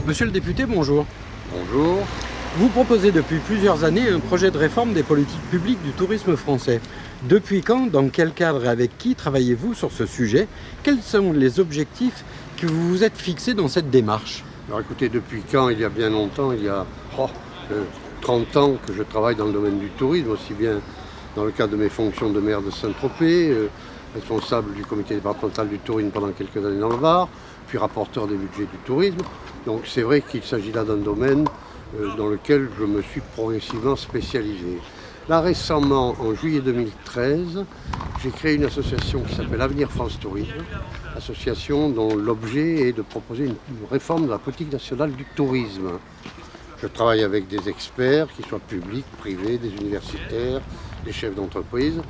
Monsieur le député, bonjour. Bonjour. Vous proposez depuis plusieurs années un projet de réforme des politiques publiques du tourisme français. Depuis quand, dans quel cadre et avec qui travaillez-vous sur ce sujet? Quels sont les objectifs que vous vous êtes fixés dans cette démarche? Alors écoutez, depuis quand? Il y a bien longtemps, il y a 30 ans que je travaille dans le domaine du tourisme, aussi bien dans le cadre de mes fonctions de maire de Saint-Tropez, responsable du comité départemental du tourisme pendant quelques années dans le Var, puis rapporteur des budgets du tourisme. Donc c'est vrai qu'il s'agit là d'un domaine dans lequel je me suis progressivement spécialisé. Là récemment, en juillet 2013, j'ai créé une association qui s'appelle Avenir France Tourisme, association dont l'objet est de proposer une réforme de la politique nationale du tourisme. Je travaille avec des experts, qu'ils soient publics, privés, des universitaires, des chefs d'entreprise,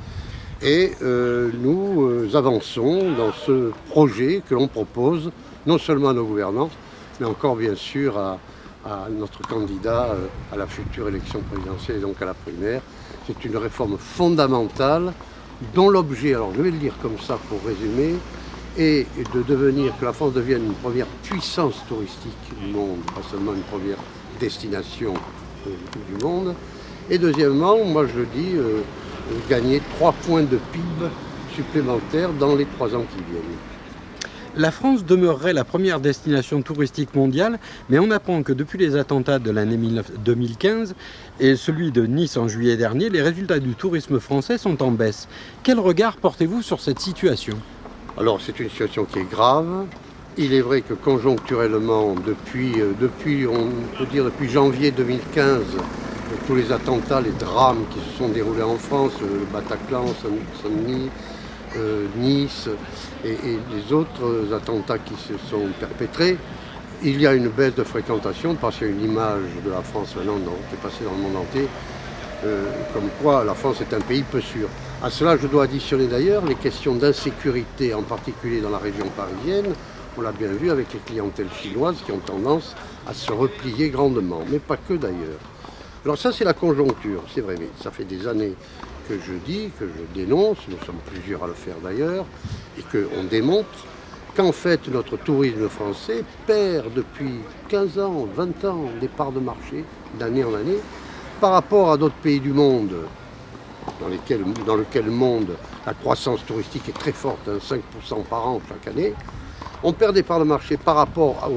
et nous avançons dans ce projet que l'on propose non seulement à nos gouvernants, mais encore bien sûr à notre candidat à la future élection présidentielle et donc à la primaire. C'est une réforme fondamentale dont l'objet, alors je vais le dire comme ça pour résumer, est de que la France devienne une première puissance touristique du monde, pas seulement une première destination du monde. Et deuxièmement, moi je dis, gagner 3 points de PIB supplémentaires dans les 3 ans qui viennent. La France demeurerait la première destination touristique mondiale, mais on apprend que depuis les attentats de l'année 2015 et celui de Nice en juillet dernier, les résultats du tourisme français sont en baisse. Quel regard portez-vous sur cette situation? Alors c'est une situation qui est grave. Il est vrai que conjoncturellement, depuis janvier 2015, tous les attentats, les drames qui se sont déroulés en France, le Bataclan, Saint-Denis, Nice et les autres attentats qui se sont perpétrés, il y a une baisse de fréquentation parce qu'il y a une image de la France maintenant qui est passée dans le monde entier, comme quoi la France est un pays peu sûr. À cela, je dois additionner d'ailleurs les questions d'insécurité, en particulier dans la région parisienne. On l'a bien vu avec les clientèles chinoises qui ont tendance à se replier grandement, mais pas que d'ailleurs. Alors ça, c'est la conjoncture, c'est vrai, mais ça fait des années que je dis, que je dénonce, nous sommes plusieurs à le faire d'ailleurs, et qu'on démontre qu'en fait notre tourisme français perd depuis 15 ans, 20 ans des parts de marché d'année en année par rapport à d'autres pays du monde dans lequel monde la croissance touristique est très forte, 5% par an chaque année. On perd des parts de marché par rapport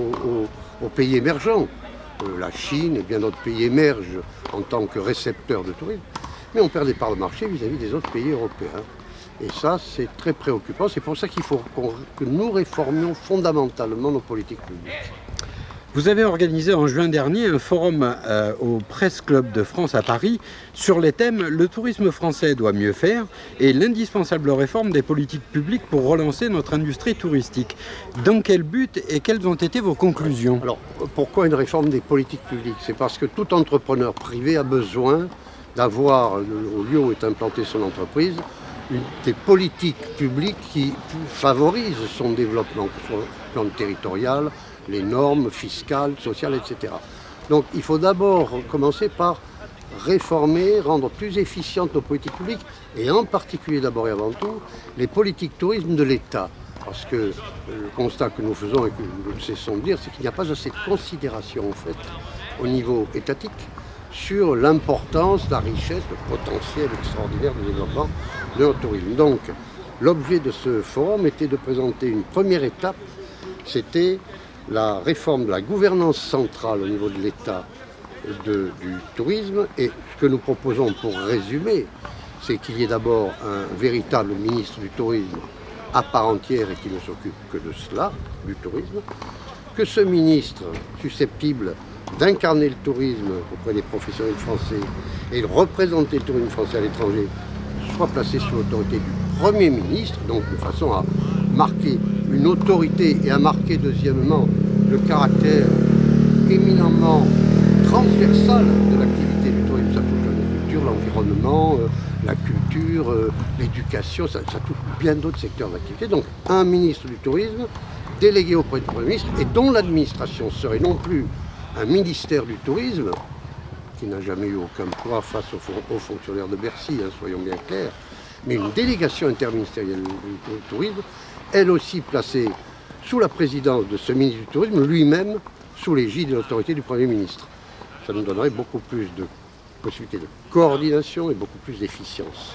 aux pays émergents. La Chine et bien d'autres pays émergent en tant que récepteurs de tourisme. Mais on perd des parts de marché vis-à-vis des autres pays européens. Et ça, c'est très préoccupant. C'est pour ça qu'il faut que nous réformions fondamentalement nos politiques publiques. Vous avez organisé en juin dernier un forum au Presse Club de France à Paris sur les thèmes « Le tourisme français doit mieux faire » et l'indispensable réforme des politiques publiques pour relancer notre industrie touristique. Dans quel but et quelles ont été vos conclusions? Alors, pourquoi une réforme des politiques publiques? C'est parce que tout entrepreneur privé a besoin d'avoir, au lieu où est implantée son entreprise, des politiques publiques qui favorisent son développement, que ce soit le plan territorial, les normes fiscales, sociales, etc. Donc il faut d'abord commencer par réformer, rendre plus efficientes nos politiques publiques, et en particulier d'abord et avant tout, les politiques tourisme de l'État. Parce que le constat que nous faisons et que nous ne cessons de dire, c'est qu'il n'y a pas assez de considération en fait, au niveau étatique, sur l'importance, la richesse, le potentiel extraordinaire de développement de notre tourisme. Donc, l'objet de ce forum était de présenter une première étape, c'était la réforme de la gouvernance centrale au niveau de l'État du tourisme. Et ce que nous proposons pour résumer, c'est qu'il y ait d'abord un véritable ministre du tourisme à part entière et qui ne s'occupe que de cela, du tourisme, que ce ministre susceptible d'incarner le tourisme auprès des professionnels français et de représenter le tourisme français à l'étranger soit placé sous l'autorité du Premier ministre, donc de façon à marquer une autorité et à marquer deuxièmement le caractère éminemment transversal de l'activité du tourisme. Ça touche l'agriculture, l'environnement, la culture, l'éducation, ça touche bien d'autres secteurs d'activité. Donc un ministre du tourisme délégué auprès du Premier ministre et dont l'administration serait non plus un ministère du tourisme, qui n'a jamais eu aucun poids face aux fonctionnaires de Bercy, soyons bien clairs, mais une délégation interministérielle du tourisme, elle aussi placée sous la présidence de ce ministre du Tourisme, lui-même sous l'égide de l'autorité du Premier ministre. Ça nous donnerait beaucoup plus de possibilités de coordination et beaucoup plus d'efficience.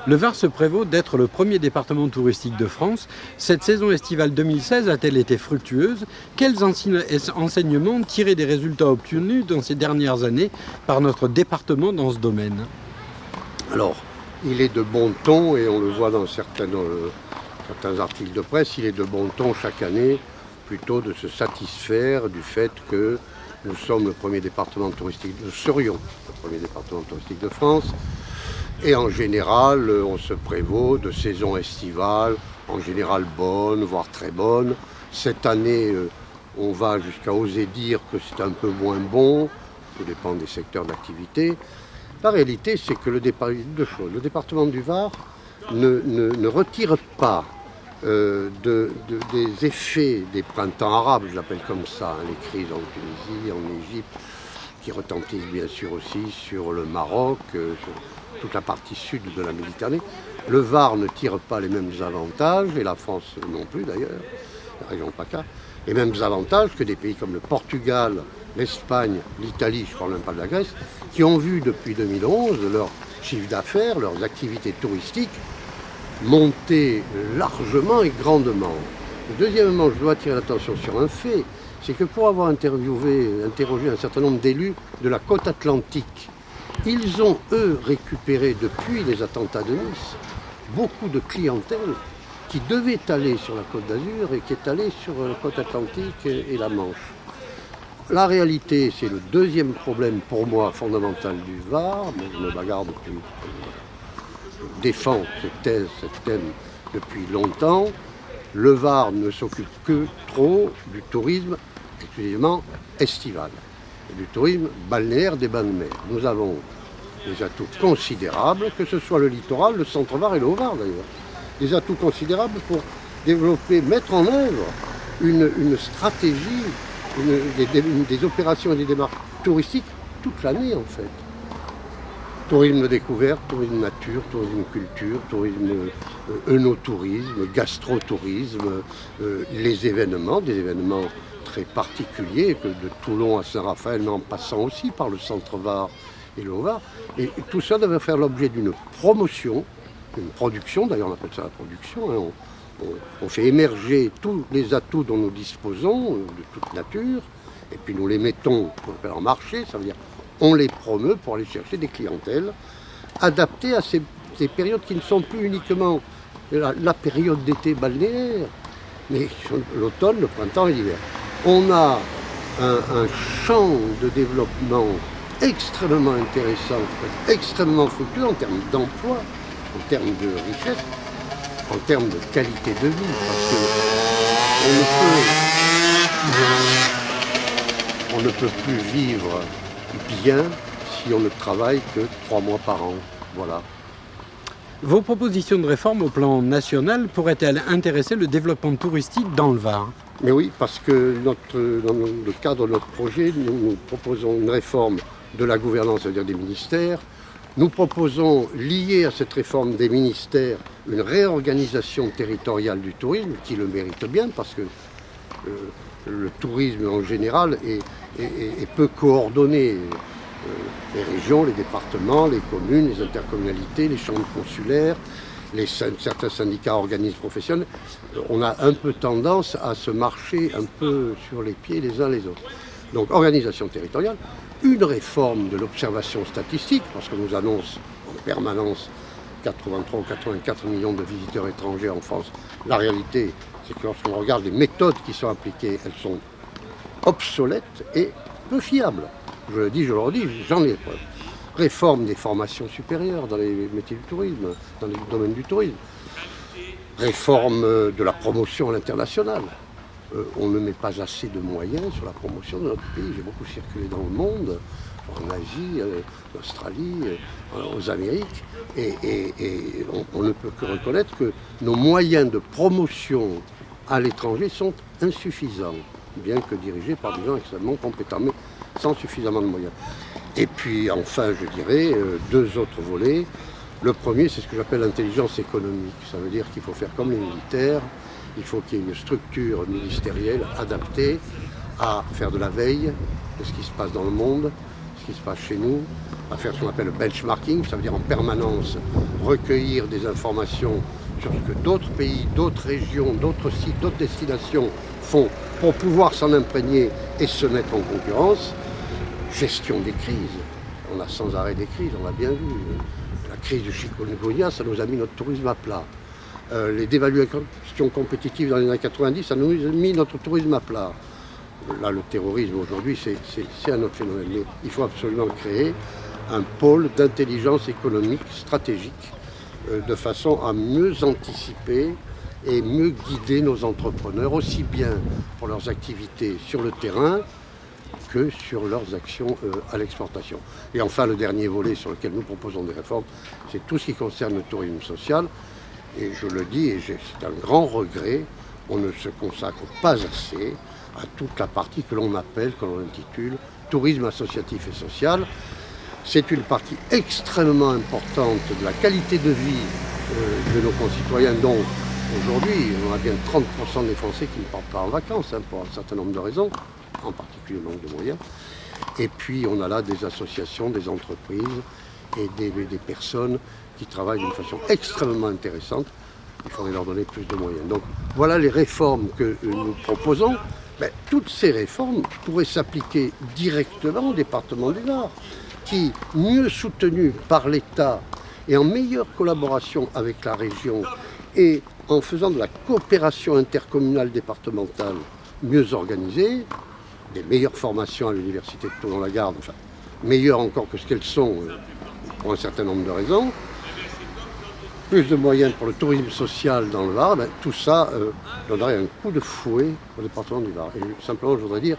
Le Var se prévaut d'être le premier département touristique de France. Cette saison estivale 2016 a-t-elle été fructueuse? Quels enseignements tirés des résultats obtenus dans ces dernières années par notre département dans ce domaine? Alors, il est de bon ton, et on le voit dans certains articles de presse, il est de bon ton chaque année plutôt de se satisfaire du fait que nous sommes le premier département touristique, nous serions le premier département touristique de France. Et en général, on se prévaut de saisons estivales, en général bonnes, voire très bonnes. Cette année, on va jusqu'à oser dire que c'est un peu moins bon, tout dépend des secteurs d'activité. La réalité, c'est que le département du Var ne retire pas des effets des printemps arabes, je l'appelle comme ça, les crises en Tunisie, en Égypte, qui retentissent bien sûr aussi sur le Maroc, sur toute la partie sud de la Méditerranée. Le Var ne tire pas les mêmes avantages, et la France non plus d'ailleurs, la région PACA, les mêmes avantages que des pays comme le Portugal, l'Espagne, l'Italie, je ne parle même pas de la Grèce, qui ont vu depuis 2011 leur chiffre d'affaires, leurs activités touristiques monter largement et grandement. Et deuxièmement, je dois attirer l'attention sur un fait, c'est que pour avoir interrogé un certain nombre d'élus de la côte atlantique, ils ont, eux, récupéré depuis les attentats de Nice beaucoup de clientèle qui devait aller sur la côte d'Azur et qui est allée sur la côte atlantique et la Manche. La réalité, c'est le deuxième problème pour moi fondamental du Var. Moi, je me bagarre depuis, je défends cette thème depuis longtemps. Le Var ne s'occupe que trop du tourisme exclusivement estival, et du tourisme balnéaire des bains de mer. Nous avons des atouts considérables, que ce soit le littoral, le centre-Var et le Haut-Var d'ailleurs. Des atouts considérables pour développer, mettre en œuvre une stratégie, des opérations et des démarches touristiques toute l'année en fait. Tourisme de découverte, tourisme nature, tourisme culture, tourisme œnotourisme, gastrotourisme, les événements, des événements très particuliers, que de Toulon à Saint-Raphaël, mais en passant aussi par le centre-Var et le Haut-Var. Et tout ça devait faire l'objet d'une promotion, une production, d'ailleurs on appelle ça la production, hein. On fait émerger tous les atouts dont nous disposons, de toute nature, et puis nous les mettons en marché, ça veut dire on les promeut pour aller chercher des clientèles adaptées à ces périodes qui ne sont plus uniquement la période d'été balnéaire, mais l'automne, le printemps et l'hiver. On a un champ de développement extrêmement intéressant, extrêmement fructueux en termes d'emploi, en termes de richesse, en termes de qualité de vie, parce que on ne peut plus vivre bien si on ne travaille que 3 mois par an. Voilà. Vos propositions de réforme au plan national pourraient-elles intéresser le développement touristique dans le Var? Mais oui, parce que dans le cadre de notre projet, nous proposons une réforme de la gouvernance, c'est-à-dire des ministères. Nous proposons, lié à cette réforme des ministères, une réorganisation territoriale du tourisme, qui le mérite bien, parce que le tourisme en général est peu coordonné. Les régions, les départements, les communes, les intercommunalités, les chambres consulaires, certains syndicats, organismes professionnels, on a un peu tendance à se marcher un peu sur les pieds les uns les autres. Donc organisation territoriale, une réforme de l'observation statistique, parce qu'on nous annonce en permanence 83 ou 84 millions de visiteurs étrangers en France. La réalité, c'est que lorsqu'on regarde les méthodes qui sont appliquées, elles sont obsolètes et peu fiables. Je le dis, je le redis, j'en ai preuve. Réforme des formations supérieures dans les métiers du tourisme, dans les domaines du tourisme. Réforme de la promotion à l'international. On ne met pas assez de moyens sur la promotion de notre pays. J'ai beaucoup circulé dans le monde, en Asie, en Australie, aux Amériques, et on ne peut que reconnaître que nos moyens de promotion à l'étranger sont insuffisants, bien que dirigés par des gens extrêmement compétents, mais sans suffisamment de moyens. Et puis enfin, je dirais, deux autres volets. Le premier, c'est ce que j'appelle l'intelligence économique. Ça veut dire qu'il faut faire comme les militaires, il faut qu'il y ait une structure ministérielle adaptée à faire de la veille de ce qui se passe dans le monde, ce qui se passe chez nous, à faire ce qu'on appelle le benchmarking, ça veut dire en permanence recueillir des informations sur ce que d'autres pays, d'autres régions, d'autres sites, d'autres destinations font pour pouvoir s'en imprégner et se mettre en concurrence. Gestion des crises. On a sans arrêt des crises, on l'a bien vu. La crise du chikungunya, ça nous a mis notre tourisme à plat. Les dévaluations compétitives dans les années 90, ça nous a mis notre tourisme à plat. Là, le terrorisme aujourd'hui, c'est un autre phénomène. Mais il faut absolument créer un pôle d'intelligence économique stratégique de façon à mieux anticiper et mieux guider nos entrepreneurs, aussi bien pour leurs activités sur le terrain que sur leurs actions à l'exportation. Et enfin, le dernier volet sur lequel nous proposons des réformes, c'est tout ce qui concerne le tourisme social. Et je le dis, et c'est un grand regret, on ne se consacre pas assez à toute la partie que l'on appelle, que l'on intitule tourisme associatif et social. C'est une partie extrêmement importante de la qualité de vie de nos concitoyens, dont aujourd'hui, on a bien 30% des Français qui ne partent pas en vacances, pour un certain nombre de raisons, en particulier le manque de moyens. Et puis on a là des associations, des entreprises et des personnes qui travaillent d'une façon extrêmement intéressante. Il faudrait leur donner plus de moyens. Donc voilà les réformes que nous proposons. Toutes ces réformes pourraient s'appliquer directement au département du Var, qui, mieux soutenu par l'État et en meilleure collaboration avec la région et en faisant de la coopération intercommunale départementale mieux organisée, des meilleures formations à l'université de Toulon-la-Garde, enfin, meilleures encore que ce qu'elles sont pour un certain nombre de raisons, plus de moyens pour le tourisme social dans le Var, tout ça donnerait un coup de fouet au département du Var. Et simplement, je voudrais dire,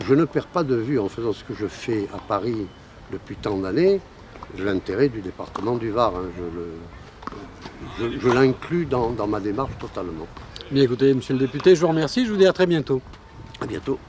je ne perds pas de vue en faisant ce que je fais à Paris depuis tant d'années, l'intérêt du département du Var. Je l'inclus dans ma démarche totalement. Bien écoutez, monsieur le député, je vous remercie, je vous dis à très bientôt. À bientôt.